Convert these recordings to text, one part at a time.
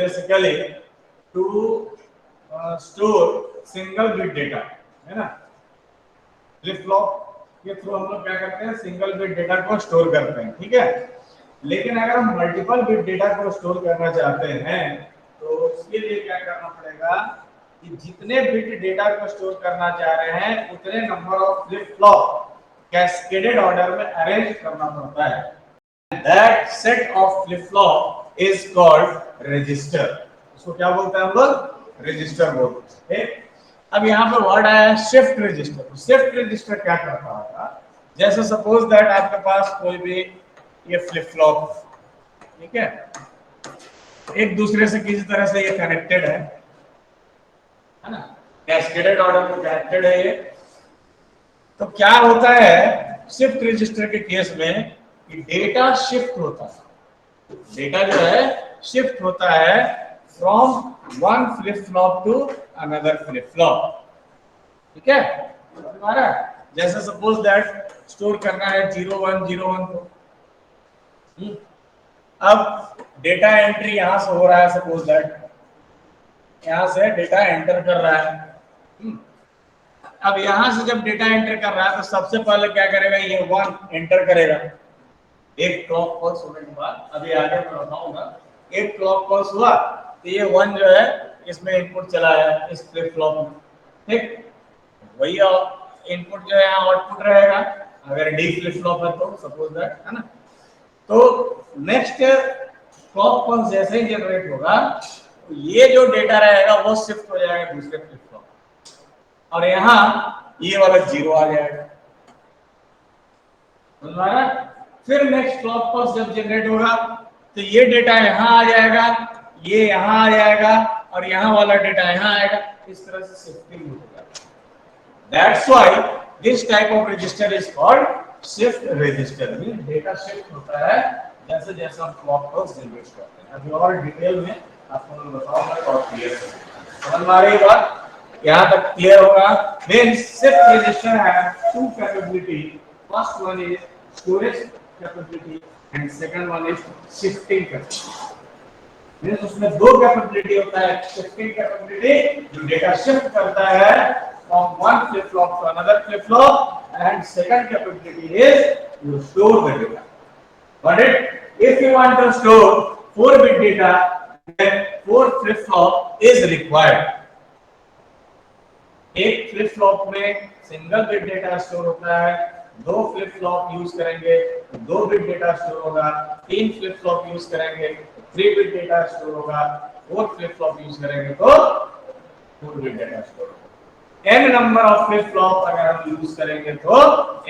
Basically to store single bit data, है ना। Flip flop के थ्रू हम लोग क्या करते हैं, सिंगल बिट डेटा को स्टोर करते हैं, ठीक है। लेकिन अगर हम मल्टीपल बिट डेटा को स्टोर करना चाहते हैं तो उसके लिए क्या करना पड़ेगा कि जितने बिट डेटा को स्टोर करना चाह रहे हैं उतने number of flip flop cascaded order में अरेंज करना पड़ता है। That set of flip flop is called register. उसको क्या बोलते हैं हम लोग, रजिस्टर बोलते हैं। अब यहाँ पे वर्ड आया है शिफ्ट रजिस्टर। शिफ्ट रजिस्टर क्या करता होगा, जैसे सपोज दैट आपके पास कोई भी ये फ्लिप फ्लॉप, ठीक है, एक दूसरे से किसी तरह से ये कनेक्टेड है ना, कैस्केडेड ऑर्डर में कनेक्टेड है ये। तो क्या होता है शिफ्ट रजिस्टर के केस में कि डेटा शिफ्ट होता है, डेटा जो है शिफ्ट होता है from one flip flop to another flip flop, ठीक है। हमारा जैसे सपोज दैट स्टोर करना है 0101 को, अब डेटा एंट्री यहां से हो रहा है, सपोज दैट यहां से डेटा एंटर कर रहा है। अब यहां से जब डेटा एंटर कर रहा है तो सबसे पहले क्या करेगा, ये 1 एंटर करेगा। एक क्लॉक पल्स होने के बाद, अभी आगे मैं बताऊंगा, एक क्लॉक पल्स हुआ तो ये 1 जो है इसमें इनपुट चला है इस फ्लिप फ्लॉप में, ठीक। वही इनपुट जो है आउटपुट रहेगा अगर डी फ्लिप फ्लॉप है तो, सपोज दैट, है ना। तो नेक्स्ट क्लॉक पल्स जैसे ही जनरेट होगा तो ये जो डेटा रहेगा वो शिफ्ट हो जाएगा दूसरे फ्लिप फ्लॉप और यहाँ ये वाला 0 आ जाएगा, समझ। फिर नेक्स्ट क्लॉक पल्स जब जनरेट होगा तो ये डेटा यहाँ आ जाएगा, ये यहाँ आ जाएगा और यहाँ वाला डेटा यहाँ आएगा, इस तरह से शिफ्टिंग होगा। That's why this type of register is called shift register। Data shift होता है जैसे जैसे हम क्लॉक पल्स जनरेट करते हैं। अभी और डिटेल में आपको मैं बताऊंगा और क्लियर समझ में आ रही बात, यहाँ तक क्लियर होगा। Then shift register has two capability. First one is storage capability and second one is shifting capability। Means उसमें दो कैपेबिलिटी होता है, शिफ्टिंग कैपेबिलिटी जो डेटा शिफ्ट करता है from one flip flop to another flip flop, and second capability is you store the data. Got it? If you want to store 4-bit data, then 4 flip flop is required. एक flip flop में single bit data store होता है, 2 flip flop use करेंगे तो 2 bit data store होगा, 3 flip flop use करेंगे तो 3 bit data store होगा, 4 फ्लिप फ्लॉप यूज करेंगे तो 4 बिट डेटा स्टोर होगा। n number of flip flop अगर हम यूज करेंगे तो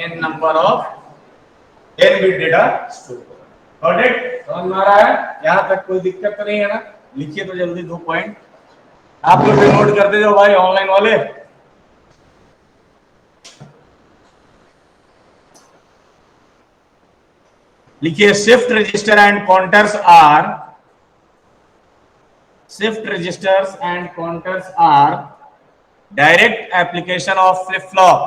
n number of n bit data store होगा। Got it? समझ में आ रहा है? यहां तक कोई दिक्कत तो नहीं है ना? लिखिए तो जल्दी 2 पॉइंट आप लोग भी नोट करते जाओ भाई, ऑनलाइन वाले। लिखिए shift register and counters are direct application of flip-flop,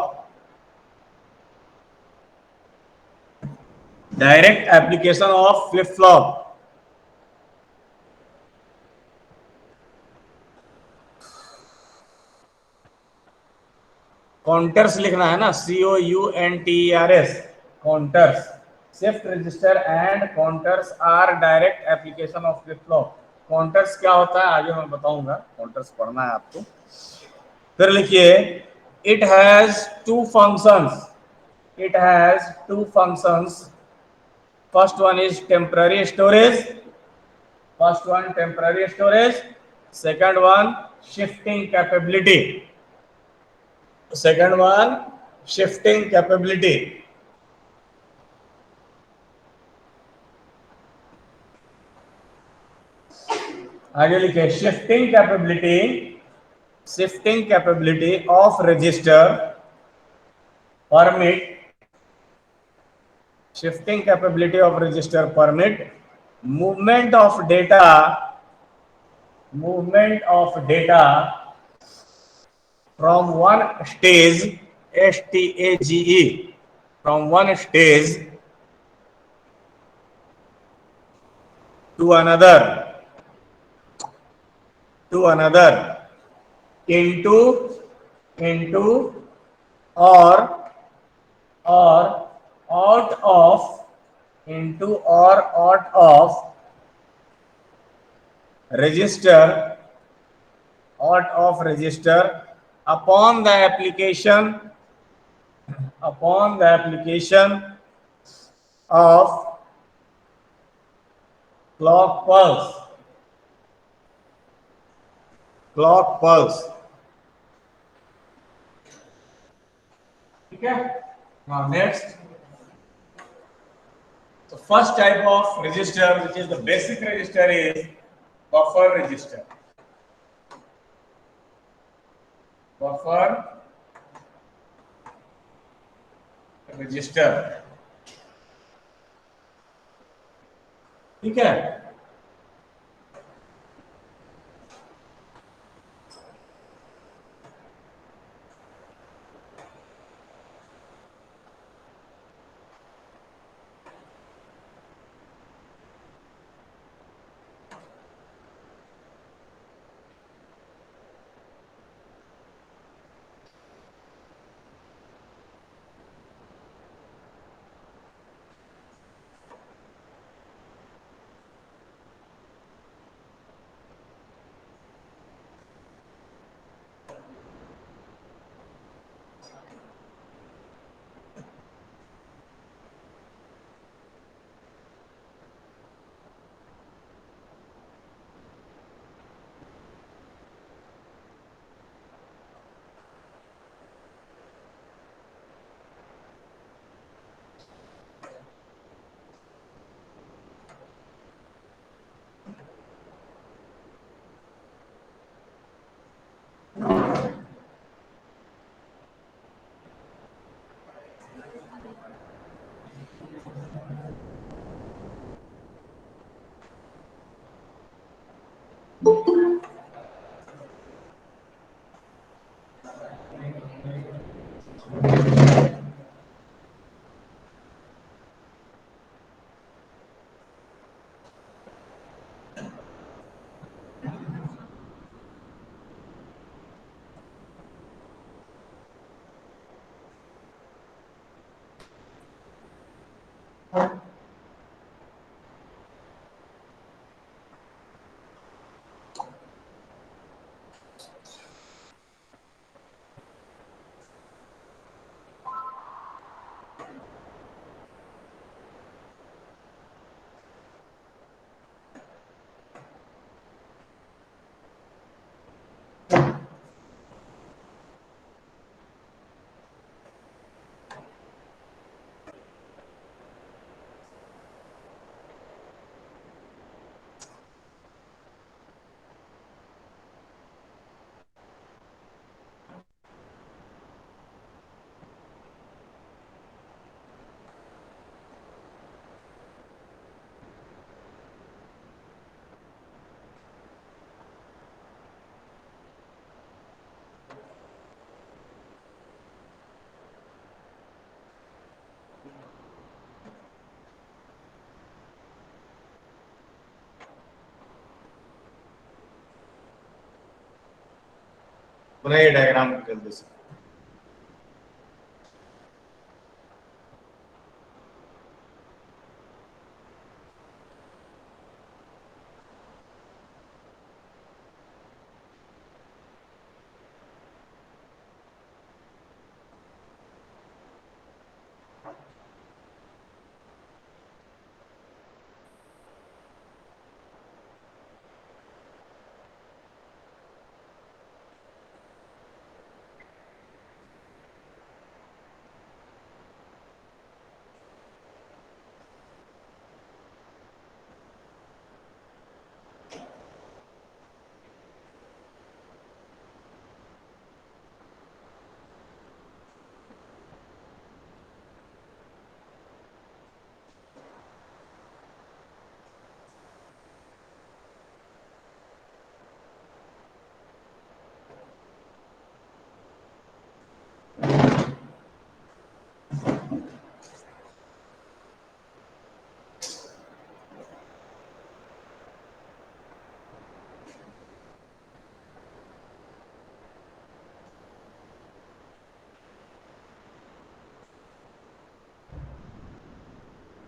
direct application of flip-flop। Counters लिखना है ना, COUNTERS, counters. Shift register and counters are direct application of flip flop. Counters क्या होता है आगे मैं बताऊंगा, काउंटर्स पढ़ना है आपको। फिर लिखिए it has 2 functions, it has 2 functions। First one is temporary storage, second one shifting capability, आगे लिखिए shifting capability of register permit movement of data from one stage, STAGE, from one stage to another to another, into or or out of, into or out of, register, out of register, upon the application, upon the application of clock pulse, clock pulse. Okay. Now next, the first type of register, which is the basic register, is buffer register. Buffer register. ठीक है. बनाइए diagram जल्दी से.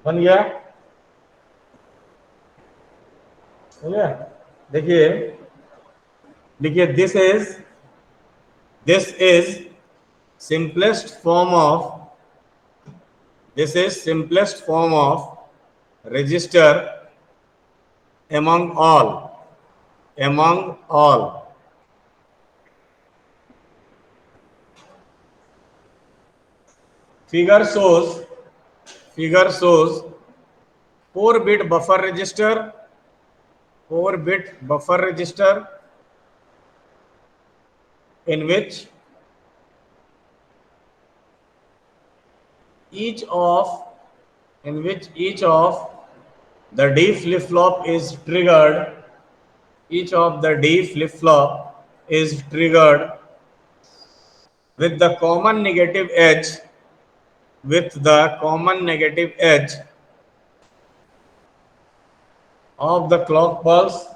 बन गया? हो गया? देखिए, देखिए, this is simplest form of this is simplest form of register among all. Figure shows 4-bit buffer register, 4-bit buffer register in which each of each of the D flip flop is triggered. Each of the D flip flop is triggered with the common negative edge of the clock pulse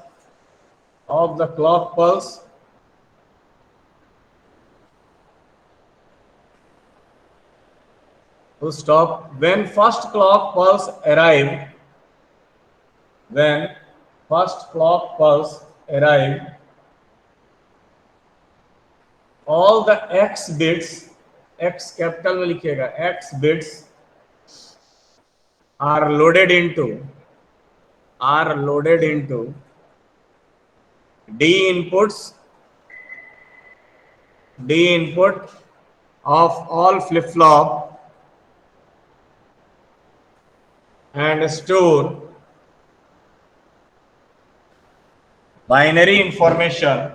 to stop when first clock pulse arrive. When first clock pulse arrive, all the x bits, x capital में लिखिएगा, x bits are loaded into D input of all flip flop and store binary information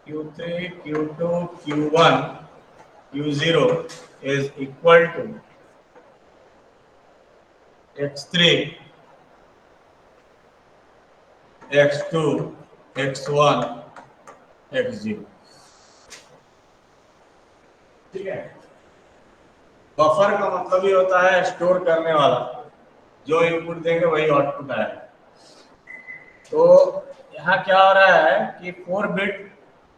Q3, Q2, Q1, Q0 is equal to X3, X2, X1, X0. ठीक है? Buffer का मतलब ये होता है store करने वाला, जो इनपुट देंगे वही आउटपुट आएगा। तो यहाँ क्या हो रहा है कि 4-बिट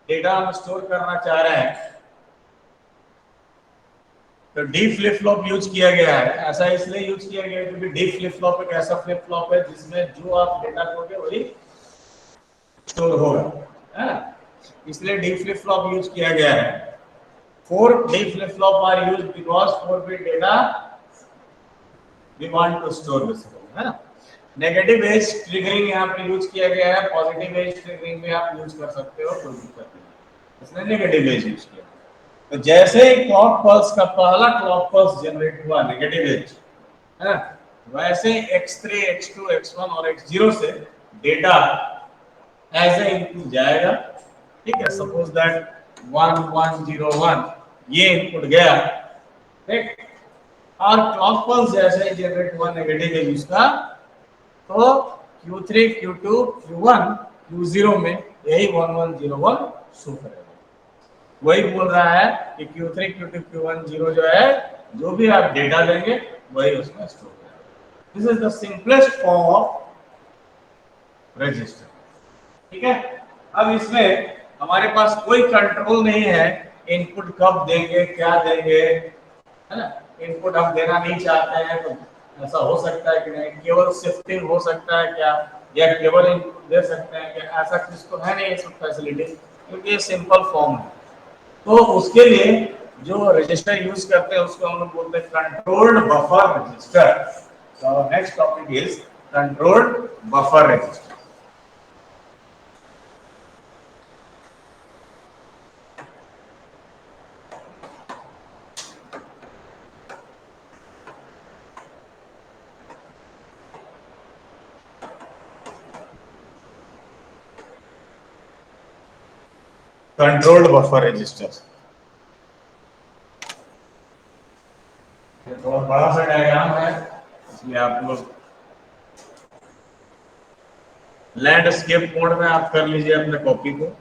डेटा हम स्टोर करना चाह रहे हैं, तो डी फ्लिप फ्लॉप यूज किया गया है। ऐसा इसलिए यूज किया गया है क्योंकि डी फ्लिप फ्लॉप एक ऐसा फ्लिप फ्लॉप है जिसमें जो आप डेटा दोगे वही स्टोर होगा, है ना? इसलिए डी फ्लिप फ्लॉप यूज किया गया है। 4 D flip flop are used because four bit data we want to store basically, है ना? नेगेटिव एज ट्रिगरिंग यहाँ पे यूज किया गया है, पॉजिटिव एज ट्रिगरिंग भी आप यूज कर सकते हो, कोई दिक्कत नहीं। इसने नेगेटिव एज यूज किया। तो जैसे ही क्लॉक पल्स का पहला क्लॉक पल्स जनरेट हुआ नेगेटिव एज, है ना, वैसे x3, x2, x1 और x0 से डेटा एज ए इनपुट जाएगा। ठीक है, सपोज दैट 1101 ये इनपुट गया, ठीक, और क्लॉक पल्स जैसे जनरेट हुआ नेगेटिव एज उसका, तो Q3, Q2, Q1, Q0 में यही 1101 शो करेगा। वही बोल रहा है कि Q3, Q2, Q1, 0 जो है, जो भी आप डेटा देंगे वही उसमें स्टोर करेगा। This is the simplest form of register. ठीक है? अब इसमें हमारे पास कोई कंट्रोल नहीं है, इनपुट कब देंगे, क्या देंगे, है ना? इनपुट हम देना नहीं चाहते हैं तो ऐसा हो सकता है कि नहीं, केवल शिफ्टिंग हो सकता है क्या, या केवल इनपुट दे सकते हैं क्या? ऐसा कुछ तो है नहीं सब फैसिलिटी, क्योंकि ये सिंपल फॉर्म है। तो उसके लिए जो रजिस्टर यूज करते हैं उसको हम लोग बोलते हैं कंट्रोल्ड बफर रजिस्टर। तो next topic is controlled buffer register. Controlled buffer register बहुत बड़ा सा डायग्राम है, इसलिए आप लोग लैंडस्केप मोड में आप कर लीजिए अपने कॉपी को।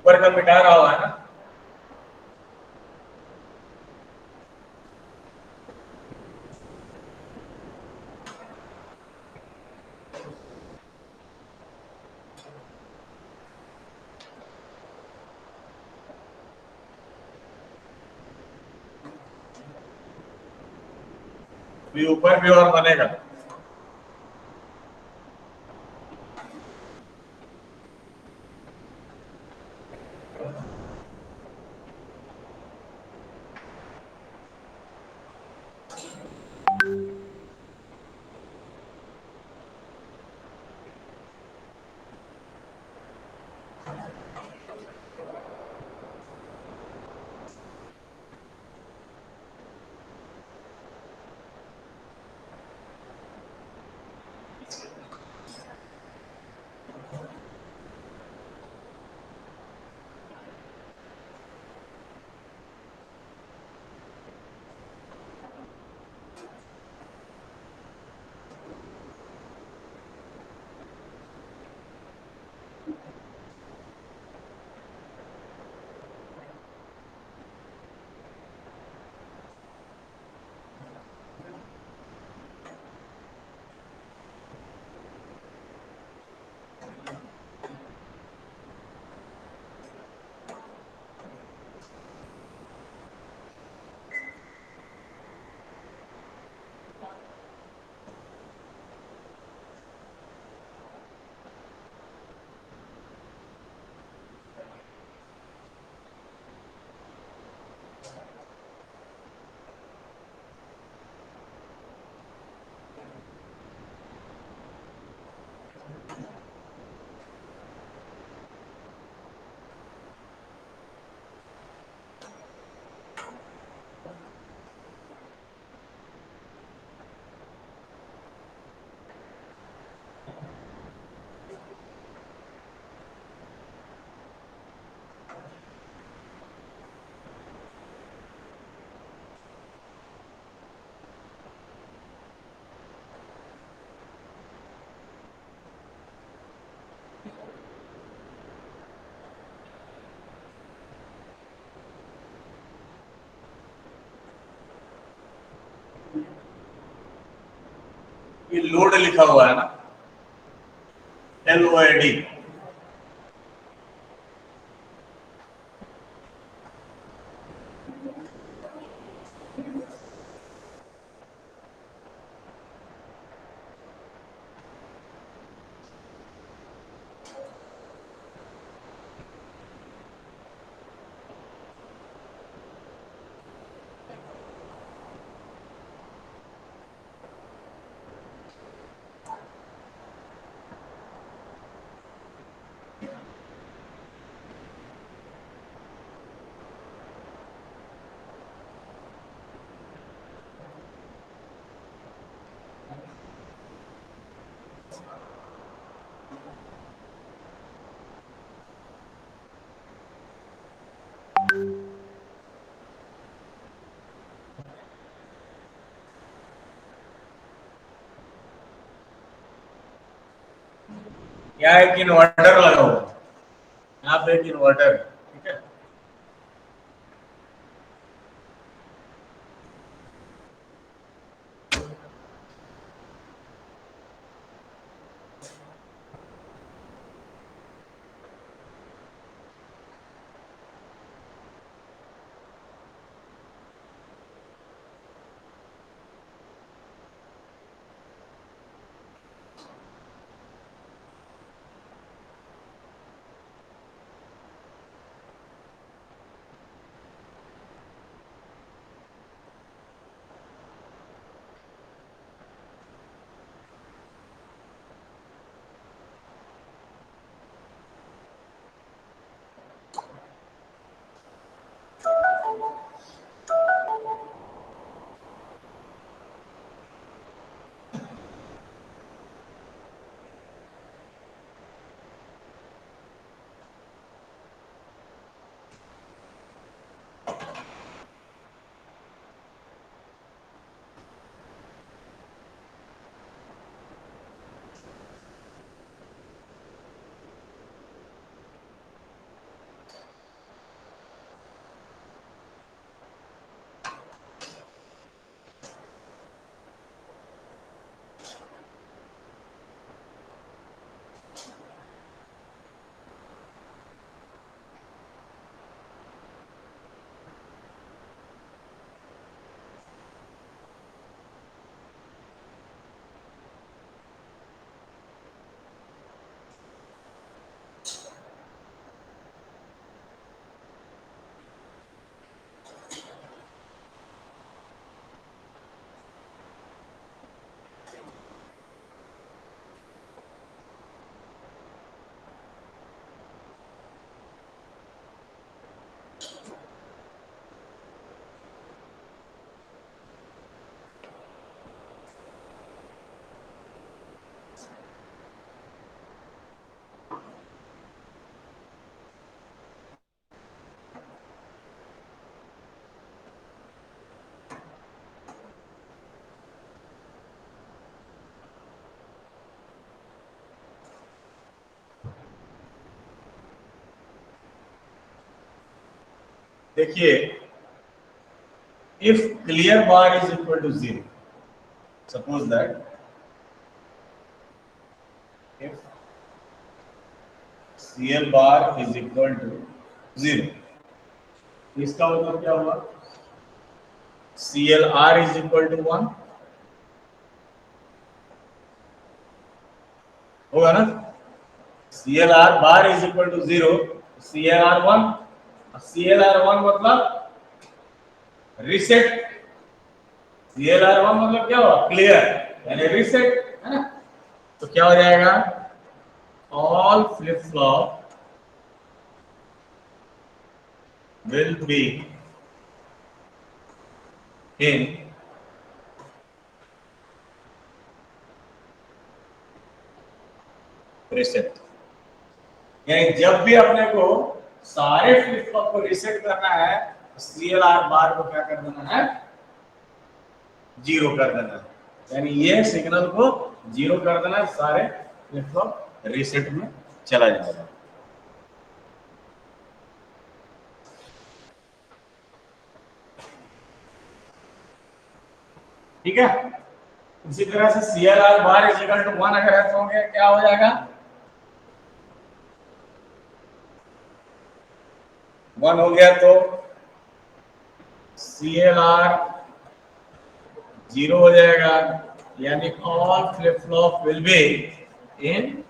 ऊपर का मिटा रहा हुआ है ना। भी ऊपर भी और बनेगा। ये लोड लिखा हुआ है ना, LOAD। यहाँ एक इन्वर्टर लगा हुआ है, यहाँ पे एक इन्वर्टर है, ठीक है। देखिए, if clear bar is equal to 0, suppose that if CL bar is equal to 0, इसका मतलब क्या हुआ? CLR is equal to 1 होगा ना? CLR bar is equal to 0, CLR 1, CLR 1 मतलब रीसेट, CLR 1 मतलब क्या हुआ? क्लियर, यानी रीसेट, है ना? तो क्या हो जाएगा? All flip flop will be in reset, यानी जब भी अपने को सारे फ्लिप फ्लॉप को रीसेट करना है तो CLR बार को क्या कर देना है? 0 कर देना है, यानी ये सिग्नल को 0 कर देना है, सारे फ्लिप फ्लॉप रीसेट में चला जाएगा। ठीक है, इसी तरह से CLR bar is equal to 1 अगर है तो क्या हो जाएगा? 1 हो गया तो CLR 0 हो जाएगा, यानी all flip flop will be in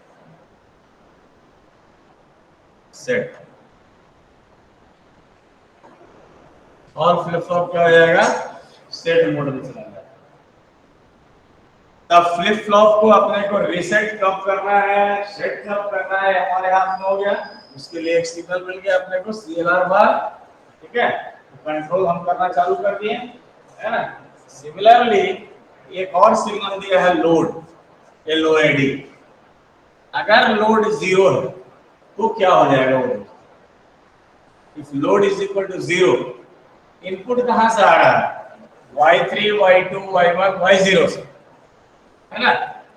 set. All flip flop क्या हो जाएगा? सेट मोड में चला जाएगा। तब फ्लिप फ्लॉप को अपने को रीसेट कब करना है, सेट कब करना है, हमारे हाथ में हो गया। उसके लिए एक सिग्नल मिल गया अपने को CLR बार, ठीक है। कंट्रोल हम करना चालू कर दिए, है ना। सिमिलरली एक और सिग्नल दिया है लोड, LOAD। अगर लोड 0 है तो क्या हो जाएगा? वो if load is equal to 0, input कहां से आ रहा है? Y3, Y2, Y1, Y0 से, है ना।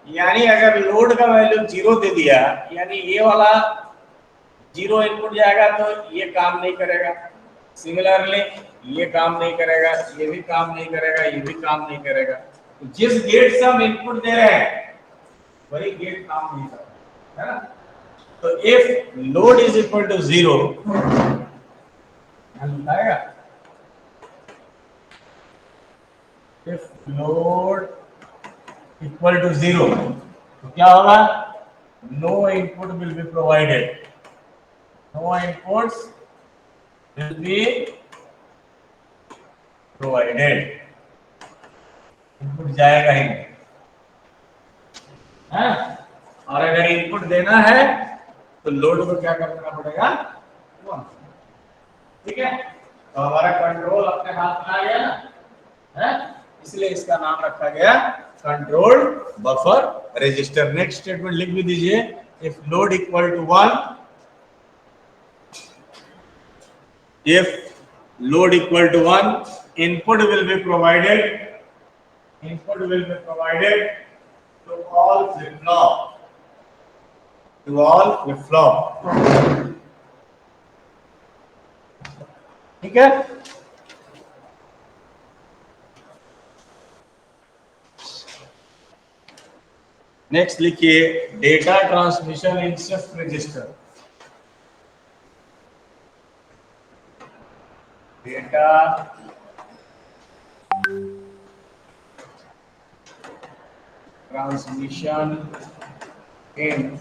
यानी अगर लोड का वैल्यू 0 दे दिया, यानी ये वाला 0 इनपुट जाएगा तो ये काम नहीं करेगा। सिमिलरली ये काम नहीं करेगा, ये भी काम नहीं करेगा, ये भी काम नहीं करेगा। तो जिस गेट से हम इनपुट दे रहे हैं वही गेट काम नहीं कर रहा है ना। तो if load is equal to 0, बताएगा इफ लोड इक्वल टू 0 तो क्या होगा, no input will be provided, no inputs will be provided, input जाएगा ही नहीं है। और अगर इनपुट देना है तो लोड को क्या करना पड़ेगा, ठीक है। तो हमारा कंट्रोल अपने हाथ में आ गया ना, है, इसलिए इसका नाम रखा गया control buffer register. Next statement लिख भी दीजिए, if load equal to 1, if load equal to 1, input will be provided to all flip flop, ठीक है। नेक्स्ट लिखिए data transmission in shift register. Data transmission in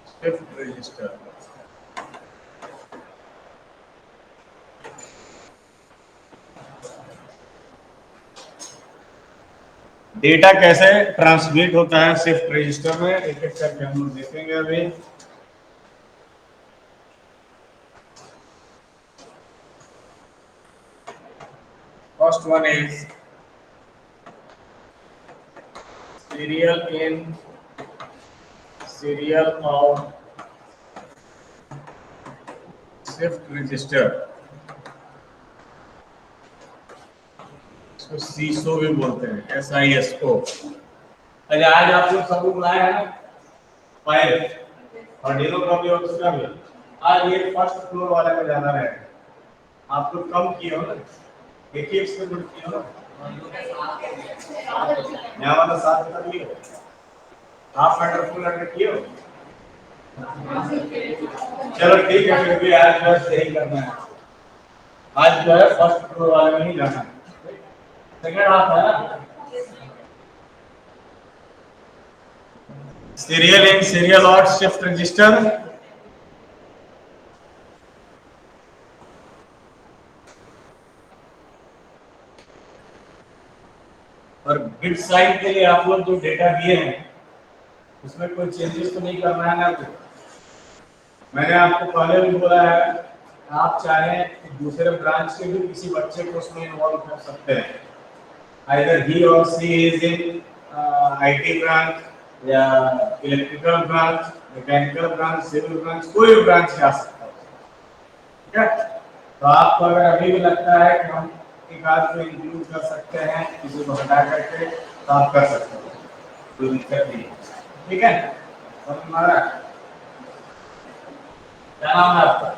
shift register. Data कैसे transmit होता है shift register में, एक एक करके हम लोग देखेंगे अभी। First one is serial in, serial out shift register, इसको सीसो भी बोलते हैं, SIS को। अरे आज आप लोग सब लोग लाए हैं ना फाइल, और डेलो का भी और उसका भी। आज ये फर्स्ट फ्लोर वाले में जाना है, आप लोग कम किए हो ना, एक ही एक्सपेरिमेंट किया ना, यहाँ वाला 7 कर लियो, हाफ अंडर फुल अंडर किए हो। चलो ठीक है, फिर भी आज बस यही करना है, आज जो है फर्स्ट फ्लोर वाले में ही जाना है, सेकंड हाफ है ना। Serial in serial out shift register, और बिट साइज के लिए आप लोग जो डेटा दिए हैं उसमें कोई चेंजेस तो नहीं करना है ना। तो मैंने आपको पहले भी बोला है, आप चाहें कि दूसरे ब्रांच के भी किसी बच्चे को उसमें इन्वॉल्व कर सकते हैं, आइदर ही और C is in IT branch या electrical branch, mechanical branch, civil branch, कोई भी ब्रांच आ सकता है, ठीक है। तो आपको अगर अभी भी लगता है कि हम एक आध को इंक्लूड कर सकते हैं, किसी को हटा करके, तो आप कर सकते हैं, कोई दिक्कत नहीं, ठीक है। और हमारा क्या नाम है आपका?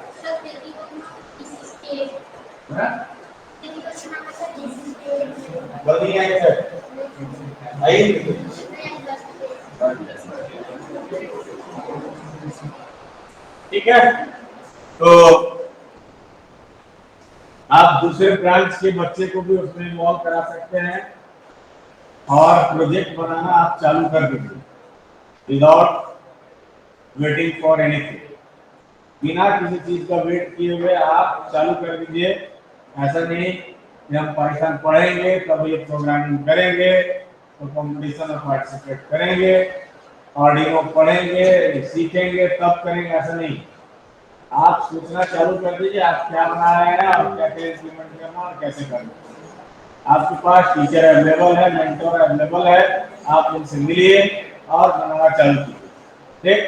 बड़ी है सर, आई ठीक है। तो आप दूसरे ब्रांच के बच्चे को भी उसमें इन्वॉल्व करा सकते हैं और प्रोजेक्ट बनाना आप चालू कर दीजिए विदाउट वेटिंग फॉर एनीथिंग, बिना किसी चीज का वेट किए हुए आप चालू कर दीजिए। ऐसा नहीं कि हम पाइथन पढ़ेंगे तब ये प्रोग्रामिंग करेंगे, तो कंपटीशन में पार्टिसिपेट करेंगे, ऑर्डिनो पढ़ेंगे सीखेंगे तब करेंगे, ऐसा नहीं। आप सोचना चालू कर दीजिए आप क्या बना रहे हैं और क्या क्या इंप्लीमेंट करना और कैसे करना। आपके पास टीचर अवेलेबल है, मेंटर अवेलेबल है, आप उनसे मिलिए और बनाना चालू कीजिए, ठीक।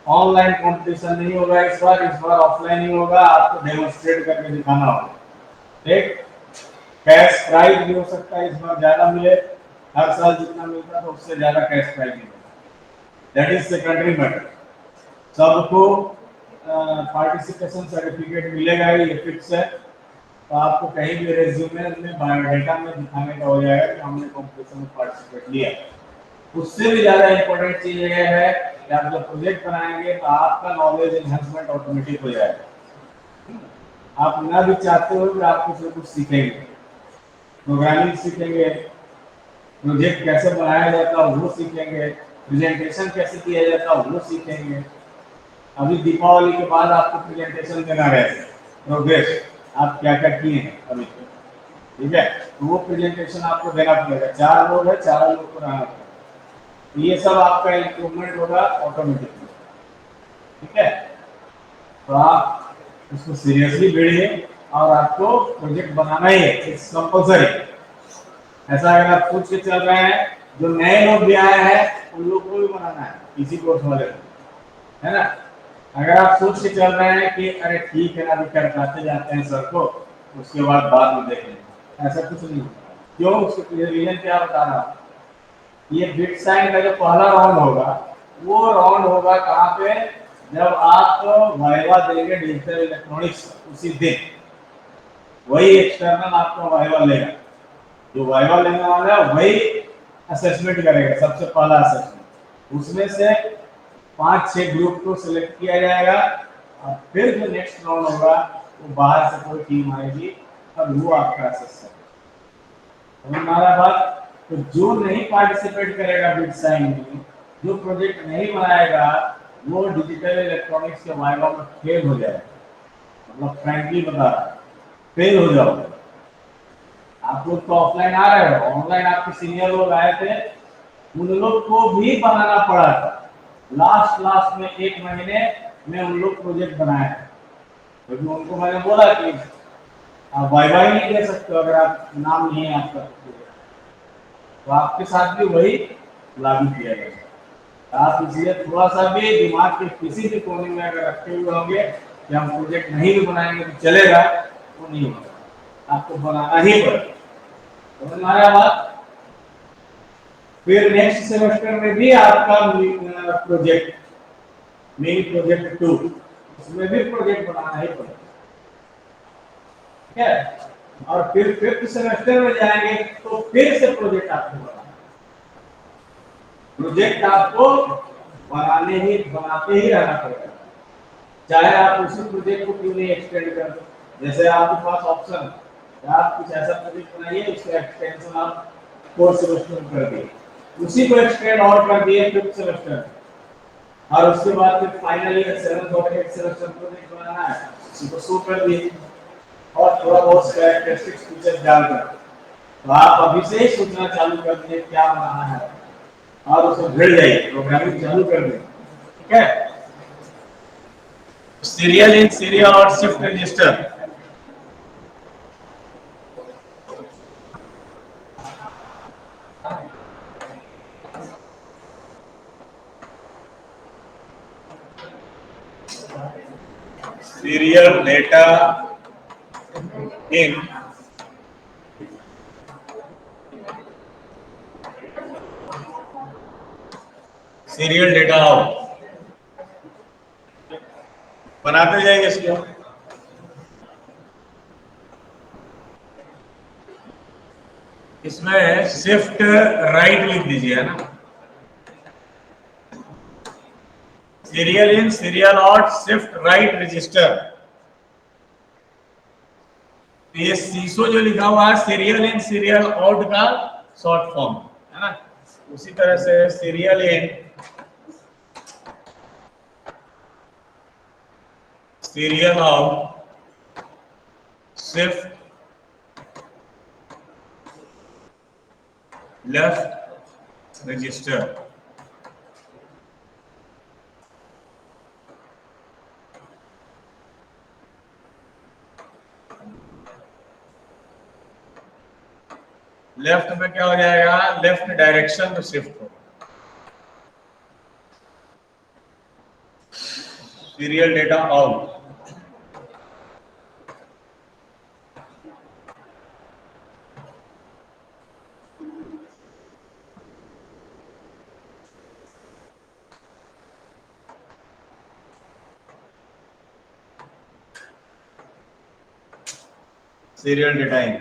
ऑनलाइन कंपटीशन नहीं होगा इस बार ऑफलाइन ही होगा, आपको डेमोन्स्ट्रेट करके दिखाना होगा, ठीक। कैश प्राइस भी हो सकता है इस बार ज्यादा मिले, हर साल जितना मिलता था उससे ज्यादा कैश प्राइस मिलेगा। That is secondary matter. सबको पार्टिसिपेशन सर्टिफिकेट मिलेगा, ये फिक्स है। तो आपको कहीं भी रेज्यूमे में बायोडाटा में दिखाने का हो जाएगा कि हमने कॉम्पिटिशन में पार्टिसिपेट लिया। उससे भी ज्यादा इंपॉर्टेंट चीज ये है कि आप जब प्रोजेक्ट बनाएंगे तो आपका नॉलेज एनहांसमेंट ऑटोमेटिक हो जाएगा। आप ना भी चाहते हो कि आप कुछ ना कुछ सीखेंगे, प्रोग्रामिंग सीखेंगे, प्रोजेक्ट कैसे बनाया जाता है वो सीखेंगे, प्रेजेंटेशन कैसे किया जाता है वो सीखेंगे। अभी दीपावली के बाद आपको प्रेजेंटेशन देना रहेगा, प्रोग्रेस आप क्या क्या किए हैं अभी तक, ठीक है। तो वो प्रेजेंटेशन आपको देना पड़ेगा। 4 लोग है, 4 लोग को रहना पड़ेगा। ये सब आपका इम्प्रूवमेंट होगा ऑटोमेटिकली, ठीक है। तो आप उसको सीरियसली लीजिए और आपको प्रोजेक्ट बनाना ही है, इट्स कंपल्सरी। ऐसा अगर आप सोच के चल रहे हैं, जो नए लोग भी आए हैं उन लोग को भी बनाना है इसी कोर्स वाले को, है ना। अगर आप सोच के चल रहे हैं कि अरे ठीक है अभी करवाते जाते हैं सर को, उसके बाद में देखेंगे, ऐसा कुछ नहीं होता। क्यों? उसके रीजन क्या बता रहा हूँ। ये बिट साइन का जो पहला राउंड होगा, वो राउंड होगा कहाँ पे? जब आप वाइवा देंगे डिजिटल इलेक्ट्रॉनिक्स उसी दिन, वही एक्सटर्नल आपका वाइवा लेगा। जो वाइवा लेने वाला है वही असेसमेंट करेगा, सबसे पहला असेसमेंट। उसमें से 5-6 ग्रुप को सिलेक्ट किया जाएगा और फिर जो नेक्स्ट राउंड होगा वो बाहर से कोई टीम आएगी और वो आपका असेस करेगा। हमारा बात, तो जो नहीं पार्टिसिपेट करेगा बिट साइन में, जो प्रोजेक्ट नहीं बनाएगा, वो डिजिटल इलेक्ट्रॉनिक्स के वाइवा में फेल हो जाएगा। मतलब फ्रैंकली बता रहा है, फेल हो जाओगे। आप लोग तो ऑफलाइन आ रहे हो, ऑनलाइन आपके सीनियर लोग आए थे, उन लोग को भी बनाना पड़ा था। लास्ट में 1 महीने में उन लोग प्रोजेक्ट बनाए, क्योंकि उनको मैंने बोला कि आप वाइवा ही नहीं दे सकते अगर आप नाम नहीं है आपका। तो आपके साथ भी वही लागू किया जाएगा। आप इसलिए थोड़ा सा भी दिमाग के किसी भी कोने में अगर रखे हुए होंगे कि हम प्रोजेक्ट नहीं भी बनाएंगे तो चलेगा, वो नहीं होगा, आपको बनाना ही पड़ेगा। समझ में आया बात? फिर नेक्स्ट सेमेस्टर में भी आपका प्रोजेक्ट, मिनी प्रोजेक्ट 2, उसमें भी प्रोजेक्ट बनाना ही पड़ेगा, ठीक है। और फिर 5th सेमेस्टर में जाएंगे तो फिर से प्रोजेक्ट आपको बनाना, प्रोजेक्ट आपको बनाते ही रहना पड़ेगा, चाहे आप उसी प्रोजेक्ट को क्यों नहीं एक्सटेंड कर दो। जैसे आपके पास ऑप्शन है, आप कुछ ऐसा प्रोजेक्ट बनाइए उसका एक्सटेंशन आप 4 सेमेस्टर में कर दिए, उसी को एक्सटेंड और कर दिए 5th सेमेस्टर, और उसके बाद फिर फाइनली 7th और 8th सेमेस्टर प्रोजेक्ट बनाना है, उसी को शो कर दिए और थोड़ा बहुत कैरेक्टरिस्टिक्स फीचर्स डालकर। तो आप अभी से ही सोचना चालू कर दीजिए क्या बनाना है और उसे भिड़ जाइए, प्रोग्रामिंग चालू कर दें, ठीक है। सीरियल इन, सीरियल और शिफ्ट रजिस्टर, सीरियल डेटा इन, सीरियल डेटा आउट, बनाते जाएंगे इसको। इसमें शिफ्ट राइट लिख दीजिए, है ना। Serial in, serial out, shift right register. ये सीसो जो लिखा हुआ है सीरियल इन सीरियल आउट का शॉर्ट फॉर्म, है ना। उसी तरह से serial in, serial out, shift left register. Left में क्या हो जाएगा? लेफ्ट डायरेक्शन में शिफ्ट हो, serial data out. Serial data in.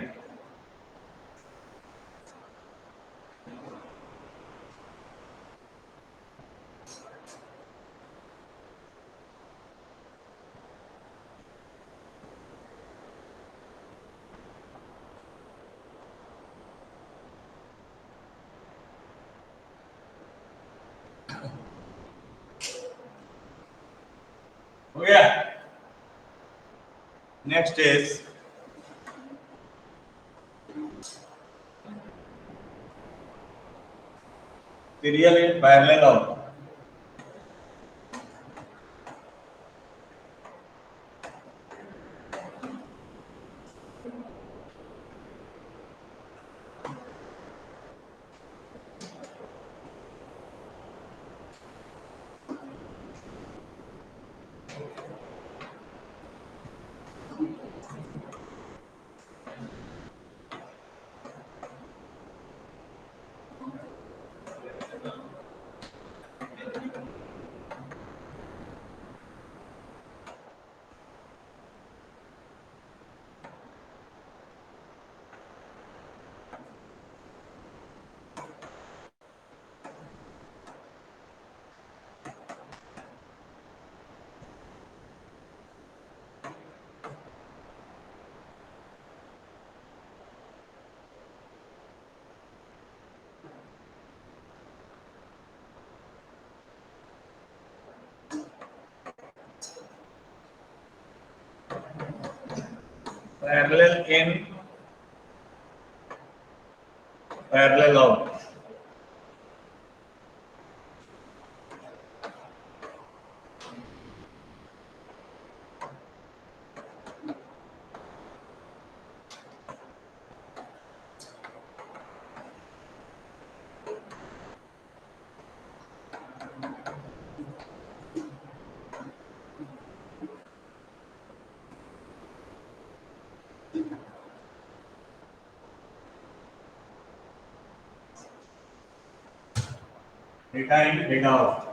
हो गया। Next is serial in parallel out. Parallel in parallel out. Data in data out.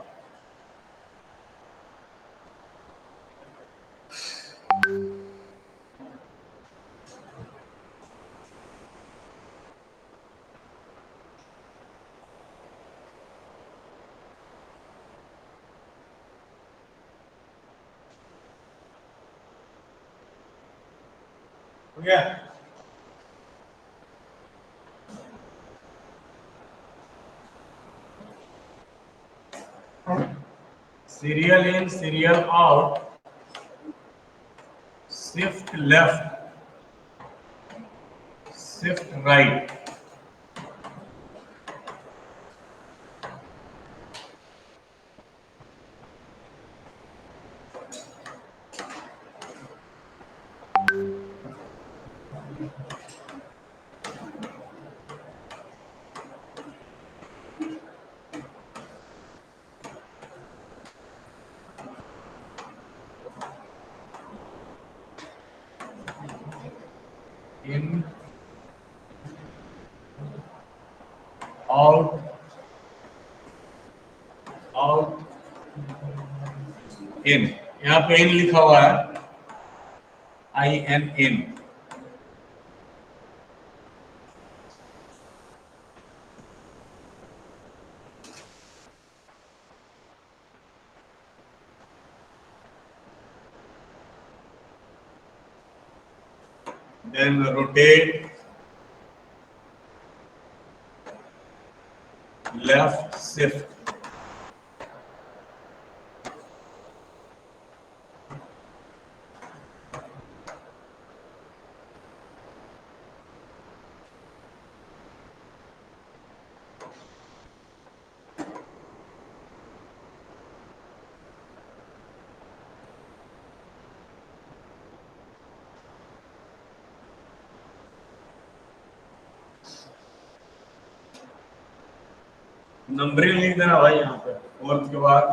हो गया। Serial in serial out, shift left shift right. In out out in. यहाँ पे इन लिखा हुआ है, IN in. Then rotate left shift। Numbering लिख देना भाई यहाँ पे। फोर्थ के बाद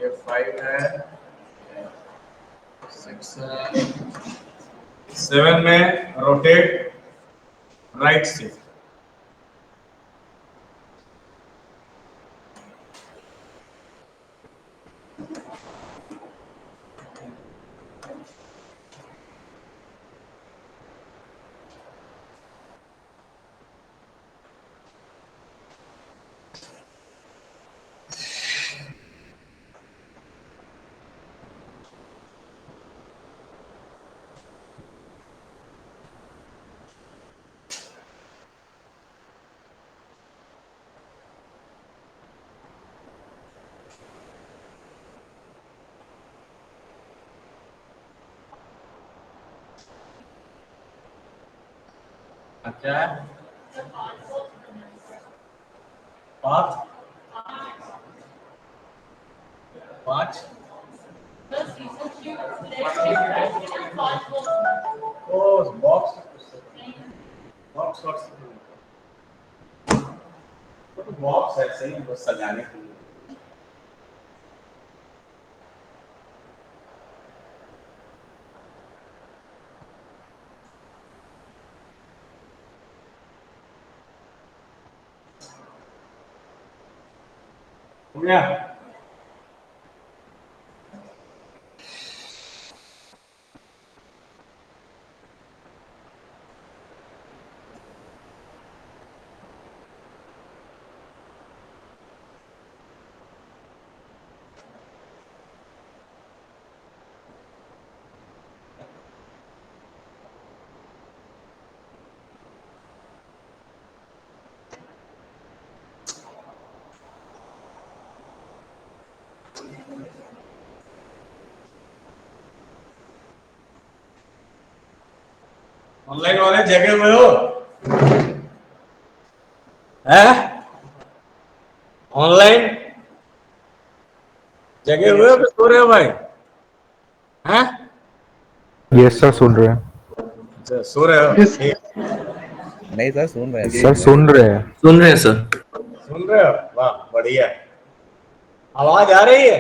ये 5 है, 6 है, 7 में रोटेट राइट शिफ्ट। अच्छा है पाँच पाँच ओ बॉक्स बॉक्स बॉक्स तो बॉक्स है सही बस सजाने के लिए हो गया ऑनलाइन वाले जगे हुए हो हैं ऑनलाइन जगे हुए हो कि सो रहे हो भाई हैं यस सर सुन रहे हैं अच्छा, सो रहे हो ठीक नहीं सर सुन रहे हैं सर सुन रहे हैं सुन रहे हैं सर। सुन रहे हो वाह बढ़िया आवाज आ रही है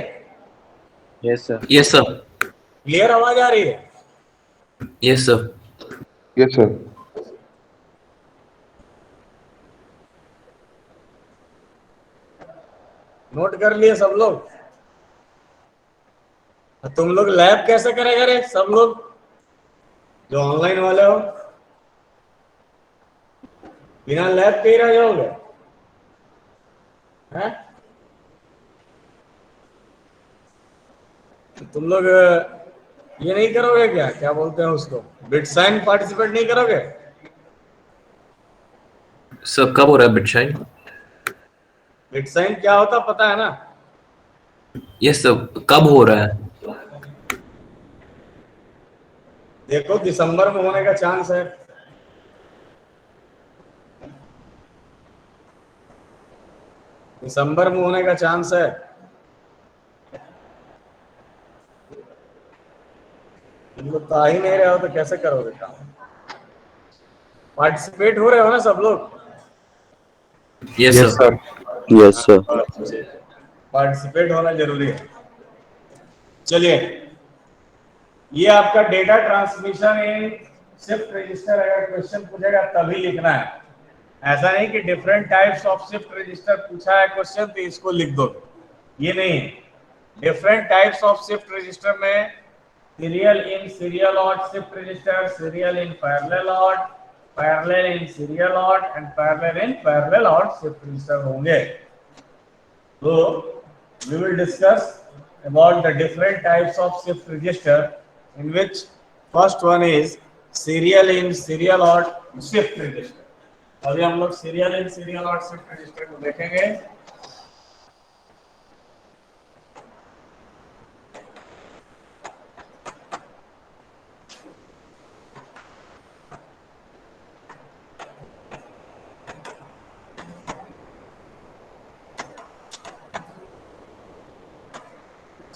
yes sir yes sir. Clear आवाज आ रही है yes sir. Yes sir note कर लिए सब लोग तुम लोग लैब कैसे करेगा रे सब लोग जो ऑनलाइन वाले हो बिना लैब के ही रह जाओगे हैं तुम लोग ये नहीं करोगे क्या क्या बोलते हैं उसको बिट साइन पार्टिसिपेट नहीं करोगे सर कब हो रहा है बिटशाइन? बिट साइन क्या होता पता है ना यस सर, कब हो रहा है? देखो दिसंबर में होने का चांस है दिसंबर में होने का चांस है तुम लोग तो आ ही नहीं रहे हो तो कैसे करोगे काम पार्टिसिपेट हो रहे हो ना सब लोग yes yes sir. Sir yes sir participate होना जरूरी है चलिए ये आपका data transmission in shift register अगर क्वेश्चन पूछेगा तभी लिखना है ऐसा नहीं कि different types of shift register पूछा है क्वेश्चन तो इसको लिख दो ये नहीं है different types of shift register में serial in serial out shift register serial in parallel out parallel in serial out and parallel in parallel out shift register होंगे तो we will discuss about the different types of shift register in which first one is serial in serial out shift register अभी हम लोग serial in serial out shift register को देखेंगे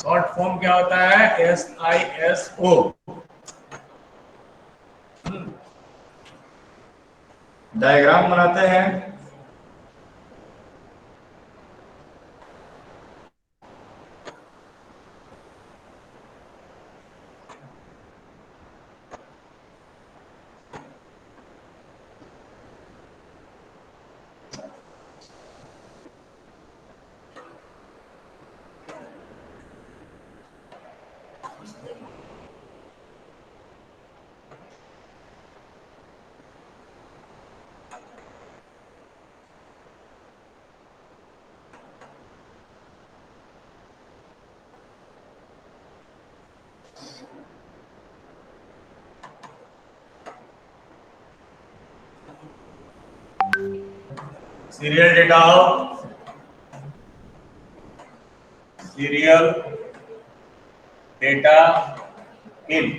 short form क्या होता है SISO डायग्राम बनाते हैं सीरियल डेटा सीरियल डेटा इन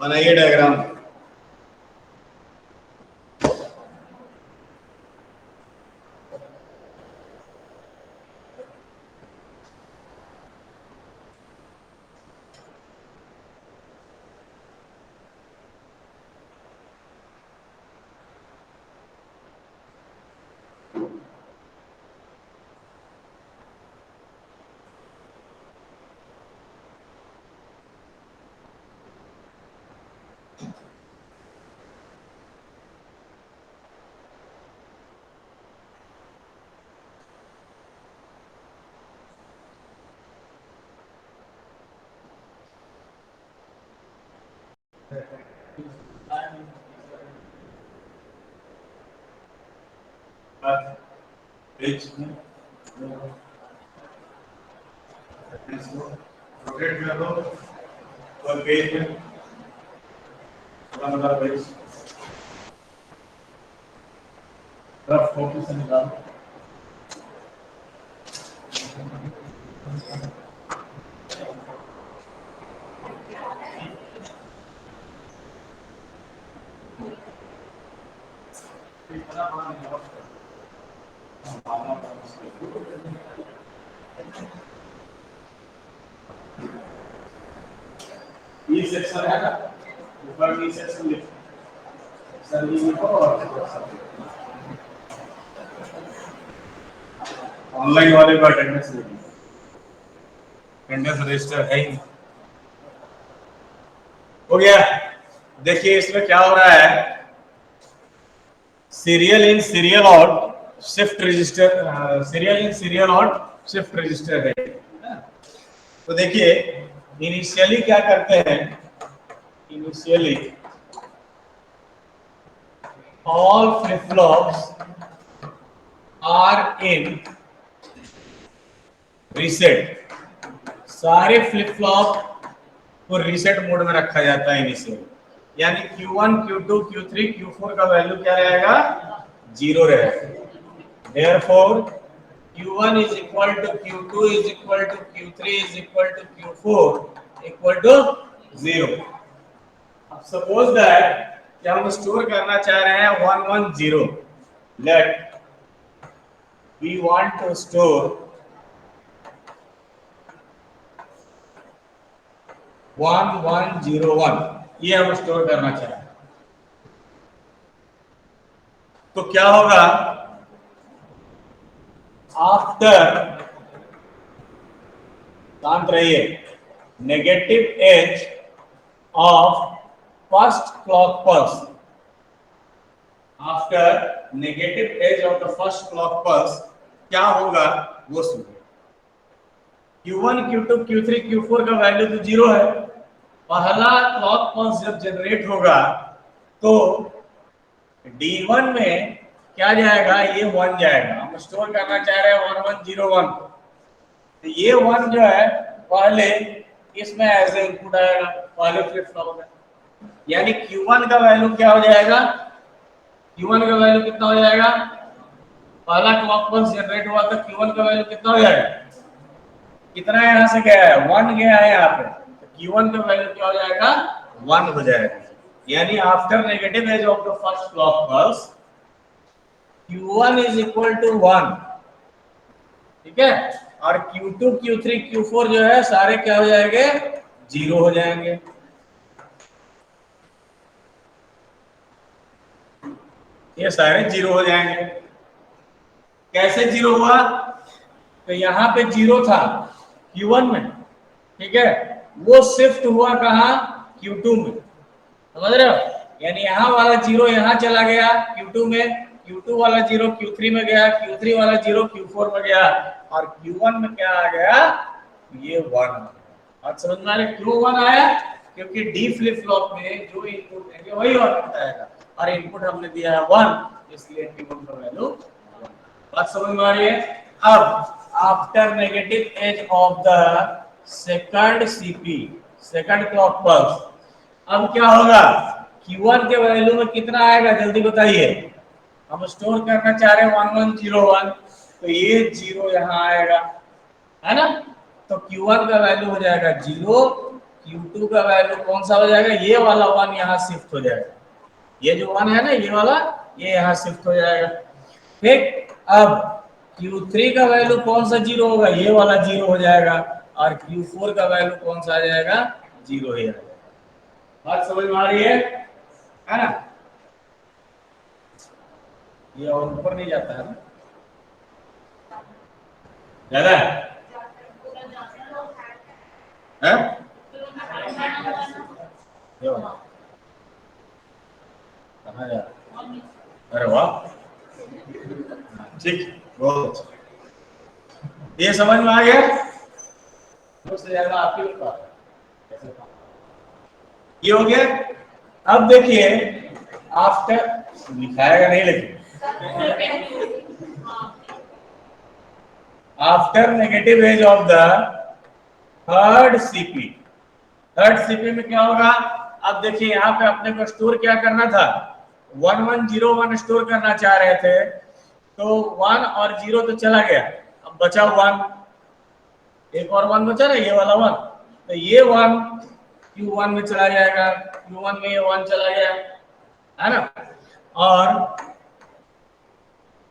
बनाइए डायग्राम। पेज रोटेट कर दो और पेज में नंबर पेज रफ कॉपी से निकालो। ये सेक्शन है ना, ऊपर भी सेक्शन लिखो, सेक्शन भी लिखो और ऑनलाइन वाले का अटेंडेंस लिखो, अटेंडेंस रजिस्टर है ही नहीं। हो गया। देखिए इसमें क्या हो रहा है, serial in serial out shift register, serial in serial out shift register है। तो देखिए इनिशियली क्या करते हैं, initially all flip flops are in reset, सारे फ्लिप फ्लॉप को रीसेट मोड में रखा जाता है इनिशियली, यानी Q1, Q2, Q3, Q4 का वैल्यू क्या रहेगा, 0 रहेगा। Therefore Q1 is equal to Q2 is equal to Q3 is equal to Q4 equal to 0। अब सपोज दैट कि हम स्टोर करना चाह रहे हैं 110, let we want to store 1101, ये हम स्टोर करना चाह रहे हैं। तो क्या होगा, आफ्टर, शांत रहिए, negative edge of first clock pulse, after negative edge of the first clock pulse क्या होगा वो सुनिए। Q1, Q2, Q3, Q4 का वैल्यू तो 0 है। पहला क्लॉक पल्स जब जनरेट होगा तो D1 में क्या जाएगा, ये 1 जाएगा। हम स्टोर करना चाह रहे हैं 1101, तो ये 1 जो है पहले इसमें एज ए इनपुट आएगा पहले फ्लिप फ्लॉप में, यानी Q1 का वैल्यू क्या हो जाएगा, Q1 का वैल्यू कितना हो जाएगा, पहला क्लॉक पल्स जनरेट हुआ तो Q1 का वैल्यू कितना हो जाएगा, कितना यहां से गया है, 1 गया है यहाँ पे, तो Q1 का वैल्यू क्या हो जाएगा, 1 हो जाएगा। यानी after negative edge of the first clock pulse Q1 is equal to 1, ठीक है, और Q2, Q3, Q4 जो है सारे क्या हो जाएंगे, 0 हो जाएंगे। ये सारे 0 हो जाएंगे। कैसे 0 हुआ, तो यहाँ पे 0 था Q1 में, ठीक है, वो शिफ्ट हुआ कहाँ, Q2 में, समझ रहे हो, यानी यहाँ वाला 0 यहाँ चला गया Q2 में, Q2 वाला 0 Q3 में गया, Q3 वाला 0 Q4 में गया, और Q1 में क्या आ गया, ये 1। और समझ में आ रहा है क्यों 1 आया, क्योंकि डी फ्लिप फ्लॉप में जो इनपुट देंगे वही आउटपुट आएगा, और इनपुट हमने दिया है 1, इसलिए Q1 का वैल्यू 1। बात समझ में आ रही है। अब after negative edge of the second CP, second clock pulse, अब क्या होगा, Q1 के वैल्यू में कितना आएगा जल्दी बताइए, हम स्टोर करना चाह रहे हैं 1101, तो ये 0 यहाँ आएगा, है ना, तो Q1 का वैल्यू हो जाएगा 0, Q2 का वैल्यू कौन सा हो जाएगा, ये वाला 1 यहाँ शिफ्ट हो जाएगा, ये जो 1 है ना ये वाला, ये यहाँ शिफ्ट हो जाएगा। ठीक, अब Q3 का वैल्यू कौन सा 0 होगा, ये वाला 0 हो जाएगा, और Q4 का वैल्यू कौन सा आ जाएगा, 0 ही आ जाएगा। बात समझ में आ रही है ना? ये और ऊपर नहीं जाता है ना, ज्यादा है? ये वाला कहाँ जा रहा है? अरे वाह, ठीक, बहुत अच्छा। ये समझ में आ गया? सबसे ज्यादा आपकी ये हो गया। अब देखिए आफ्टर, लिखाएगा नहीं लेकिन, after negative edge of the third CP, third CP में क्या होगा, अब देखिए यहाँ पे अपने को स्टोर क्या करना था, 1101 स्टोर करना चाह रहे थे, तो 1 और 0 तो चला गया, अब बचा 1, एक और 1 बचा ना, ये वाला 1, तो ये 1 Q1 में चला जाएगा, Q1 में ये 1 चला गया है ना, और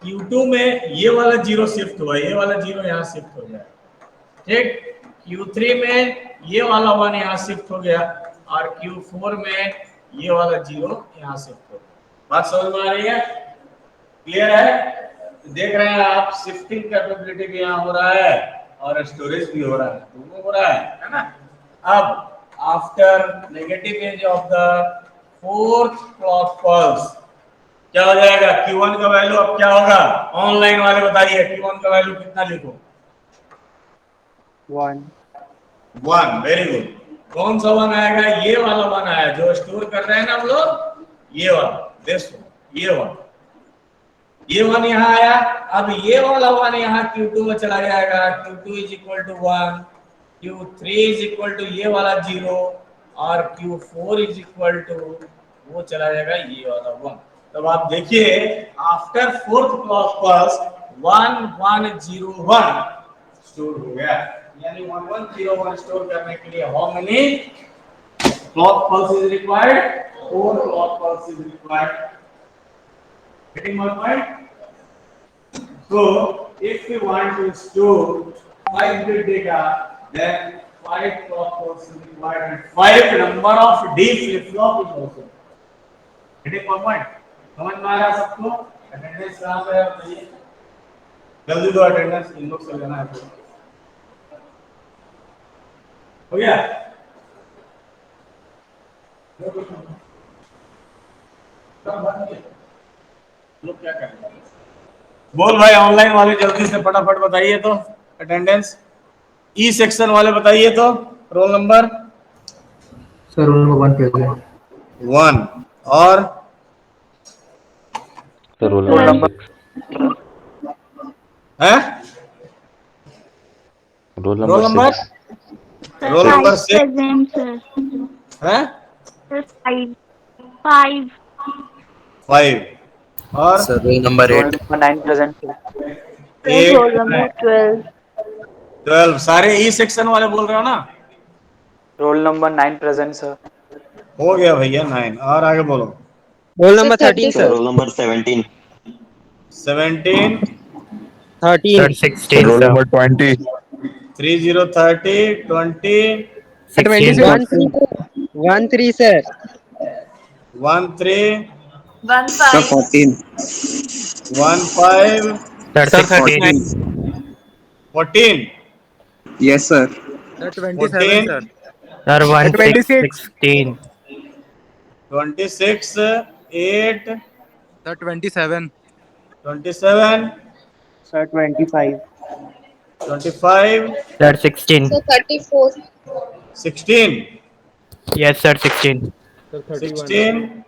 Q2 में ये वाला 0 शिफ्ट हुआ, ये वाला 0 यहाँ शिफ्ट हो गया। ठीक, Q3 में ये वाला 1 यहाँ शिफ्ट हो गया, और Q4 में ये वाला 0 यहाँ शिफ्ट हो गया। बात समझ में आ रही है? क्लियर है? देख रहे हैं आप, शिफ्टिंग कैपेबिलिटी भी यहाँ हो रहा है और स्टोरेज भी हो रहा है, दोनों हो रहा है ना। अब after negative edge of the fourth clock pulse क्या हो जाएगा, Q1 का वैल्यू अब क्या होगा, ऑनलाइन वाले बताइए, Q1 का वैल्यू कितना लिखो? 1, वेरी गुड। कौन सा 1 आएगा, ये वाला 1 आया जो स्टोर कर रहे हैं ना हम लोग, ये वाला, देखो ये 1, ये 1 यहाँ आया, अब ये वाला 1 यहाँ Q2 में चला जाएगा, Q2 is equal to 1, Q3 is equal to ये वाला 0, और Q4 इज इक्वल टू वो चला जाएगा ये वाला 1। तब आप देखिए after fourth clock pulse 1101 store हो गया, यानी 1101 स्टोर करने के लिए how many clock pulse is required, 4 clock pulse is required. Getting my point? So if we want to store 5 bit data, then 5 clock pulses is required and 5 number of D flip flop is also. Getting my point? समझ में आ रहा है सबको? Attendance कहाँ पे है बताइए? जल्दी दो अटेंडेंस, इन लोग से लेना है तो। हो गया? लोग क्या करेंगे? बोल भाई, ऑनलाइन वाले जल्दी से फटाफट बताइए तो अटेंडेंस, ई सेक्शन वाले बताइए तो roll number. Sir roll number 1 पे है। 1 और रोल नंबर है, रोल रोल नंबर 6 है, 5 और सर रोल नंबर 8, 9 प्रेजेंट। 12 सारे ई सेक्शन वाले बोल रहे हो ना? Roll number 9 present sir. हो गया भैया 9, और आगे बोलो। Roll number 13 sir sir. Roll number 17 17 13 16 roll number 20 30 30 20 13 sir. 13 sir 14 15 sir 14 14 yes sir sir 27 sir. Sir 26 16 26 8 sir 27 27 sir 25 25 sir 16 16 yes sir 16 sir 31 16